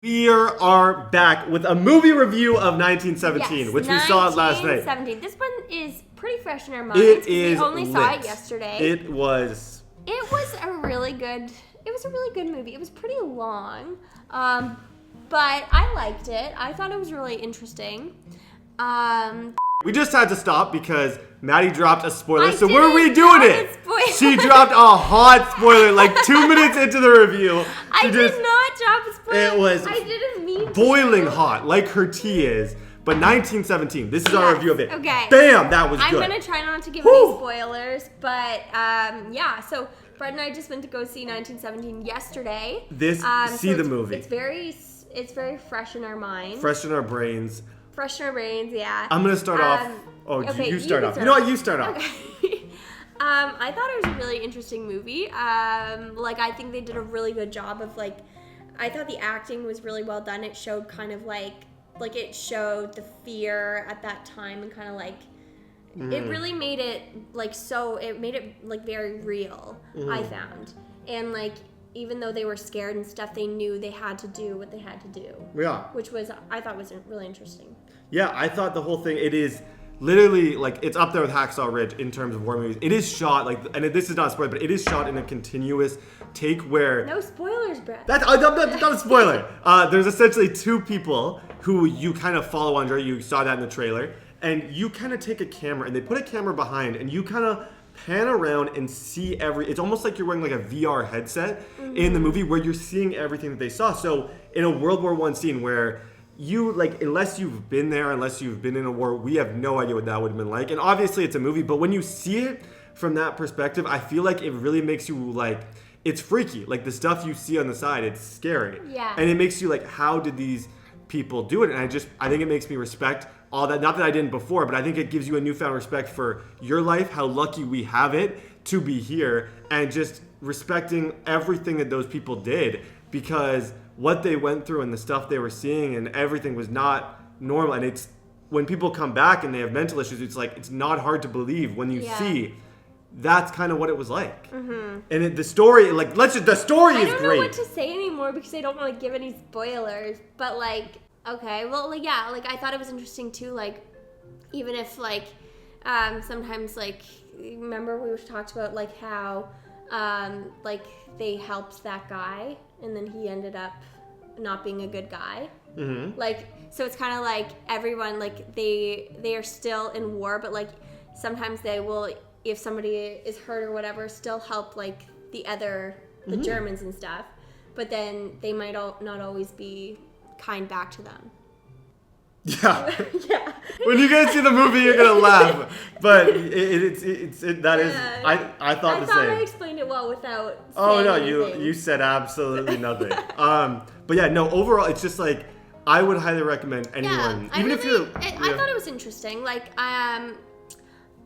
We are back with a movie review of 1917, Yes, which we saw last night. 1917. This one is pretty fresh in our minds. It is We only lit. saw it yesterday. It was a really good. It was a really good movie. It was pretty long, but I liked it. I thought it was really interesting. We just had to stop because Maddie dropped a spoiler, I so we're didn't redoing drop it. a spoiler. She dropped a hot spoiler like 2 minutes into the review. I She did just- not drop a spoiler. It was I didn't mean to. boiling hot, like her tea is. But 1917, this is our Yes, review of it. okay. Bam, that was I'm good. gonna try not to give Whew. any spoilers, but yeah. So Brett and I just went to go see 1917 yesterday. See the it's- movie. It's very fresh in our minds. Fresh in our brains. Fresh in our brains, yeah. I'm gonna start off. Oh, okay, you start can off. You know what? You start off. Okay. I thought it was a really interesting movie. I think they did a really good job of I thought the acting was really well done. It showed kind of like it showed the fear at that time and kind of it really made it it made it very real. I found, and even though they were scared and stuff, they knew they had to do what they had to do. Yeah. Which I thought was really interesting. Yeah, I thought the whole thing, it is literally, it's up there with Hacksaw Ridge in terms of war movies. It is shot, and this is not a spoiler, but it is shot in a continuous take where... No spoilers, Brett. That's not a spoiler. There's essentially two people who you kind of follow on journey. You saw that in the trailer. And you kind of take a camera, and they put a camera behind, and you kind of pan around and see it's almost like you're wearing a VR headset in the movie where you're seeing everything that they saw. So in a World War I scene where you, unless you've been there, unless you've been in a war, we have no idea what that would have been like. And obviously it's a movie, but when you see it from that perspective, I feel like it really makes you it's freaky. The stuff you see on the side, it's scary. Yeah. And it makes you how did these people do it? And I think it makes me respect all that. Not that I didn't before, but I think it gives you a newfound respect for your life, how lucky we have it to be here, and just respecting everything that those people did, because what they went through and the stuff they were seeing and everything was not normal. And it's when people come back and they have mental issues, it's not hard to believe when you see that's kind of what it was like. Mm-hmm. And the story, the story is great. I don't know what to say anymore because I don't want to give any spoilers. But okay, well, I thought it was interesting too. Even if sometimes remember we talked about how they helped that guy and then he ended up not being a good guy. Mm-hmm. So it's kind of everyone they are still in war, but sometimes they will, if somebody is hurt or whatever, still help the Germans and stuff, but then they might not always be kind back to them. Yeah. Yeah. When you guys see the movie, you're gonna laugh. But I thought the same. I explained it well without. Oh no, anything. you said absolutely nothing. But yeah, no. Overall, it's just I would highly recommend anyone, I thought it was interesting.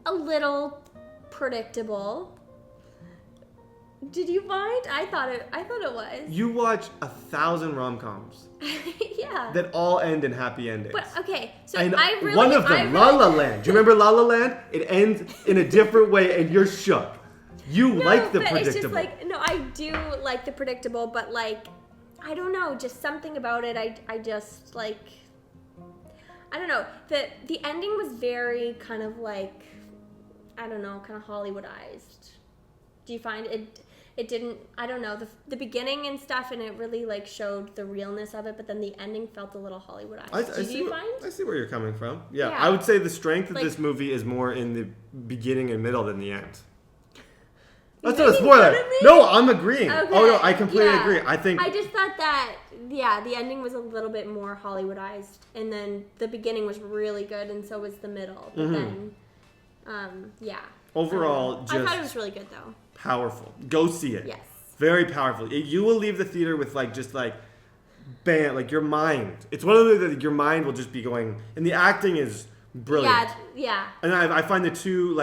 A little predictable. Did you find? I thought it was. You watch 1,000 rom-coms Yeah. that all end in happy endings. But okay, so And I really one of them, La La Land. Do you remember La La Land? It ends in a different way, and you're shook. You like the but predictable. It's just I do like the predictable, but I don't know, just something about it. I just I don't know. The ending was very kind of I don't know, kind of Hollywoodized. Do you find it? It didn't. I don't know, the beginning and stuff, and it really showed the realness of it. But then the ending felt a little Hollywoodized. Do you find? I see where you're coming from. Yeah, Yeah. I would say the strength of this movie is more in the beginning and middle than the end. That's not a making spoiler. fun of me? No, I'm agreeing. Okay, Oh no, I completely yeah. agree. I think I just thought that the ending was a little bit more Hollywoodized, and then the beginning was really good, and so was the middle. But then, yeah. Overall, I just thought it was really good though. powerful. Go see it. Yes. Very powerful. You will leave the theater with bam, your mind. It's one of those that your mind will just be going, and the acting is brilliant. Yeah. And I find the two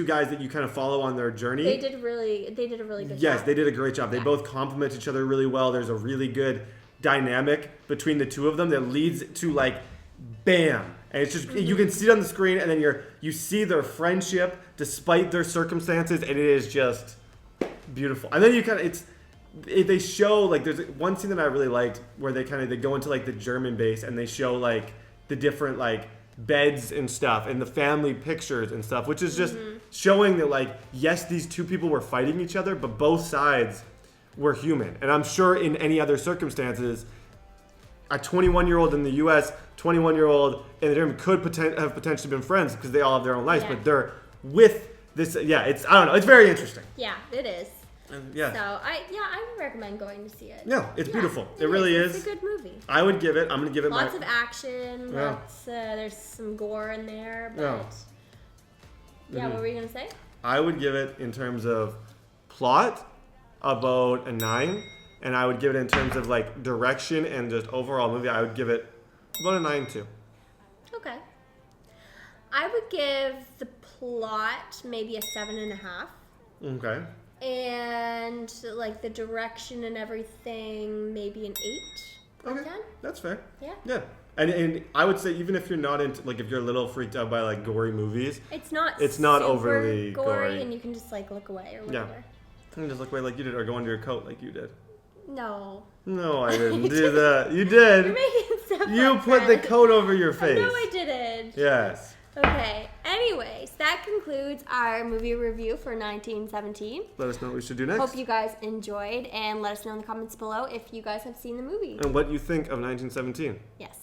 guys that you kind of follow on their journey. They did a really good job. Yes, they did a great job. They both complement each other really well. There's a really good dynamic between the two of them that leads to bam. And it's just you can see it on the screen, and then you see their friendship despite their circumstances, and it is just beautiful. And then they show like there's one scene that I really liked where they go into like the German base and they show like the different like beds and stuff and the family pictures and stuff, which is just showing that like yes, these two people were fighting each other, but both sides were human. And I'm sure in any other circumstances, a 21-year-old in the U.S., 21-year-old in the German could have potentially been friends because they all have their own lives, but they're with this. Yeah, it's I don't know. It's very interesting. Yeah, it is. Yeah. So I would recommend going to see it. No, it's beautiful. It really is. It's a good movie. I would give it. I'm gonna give it lots of action. Yeah. Lots. There's some gore in there, but Yeah. What were you gonna say? I would give it in terms of plot about a 9, and I would give it in terms of like direction and just overall movie. I would give it about a 9 too. Okay. I would give the plot maybe a 7.5. Okay. And like the direction and everything, maybe an 8 or 10. That's fair. Yeah. Yeah. And I would say even if you're not into like if you're a little freaked out by like gory movies, it's not super overly gory, and you can just like look away or whatever. Yeah. You can just look away like you did, or go under your coat like you did. No. No, I didn't do that. You did. You're making stuff You up, put the Fred. coat over your face. No, I didn't. Yes. Okay. Anyways, that concludes our movie review for 1917. Let us know what we should do next. Hope you guys enjoyed, and let us know in the comments below if you guys have seen the movie. And what you think of 1917. Yes.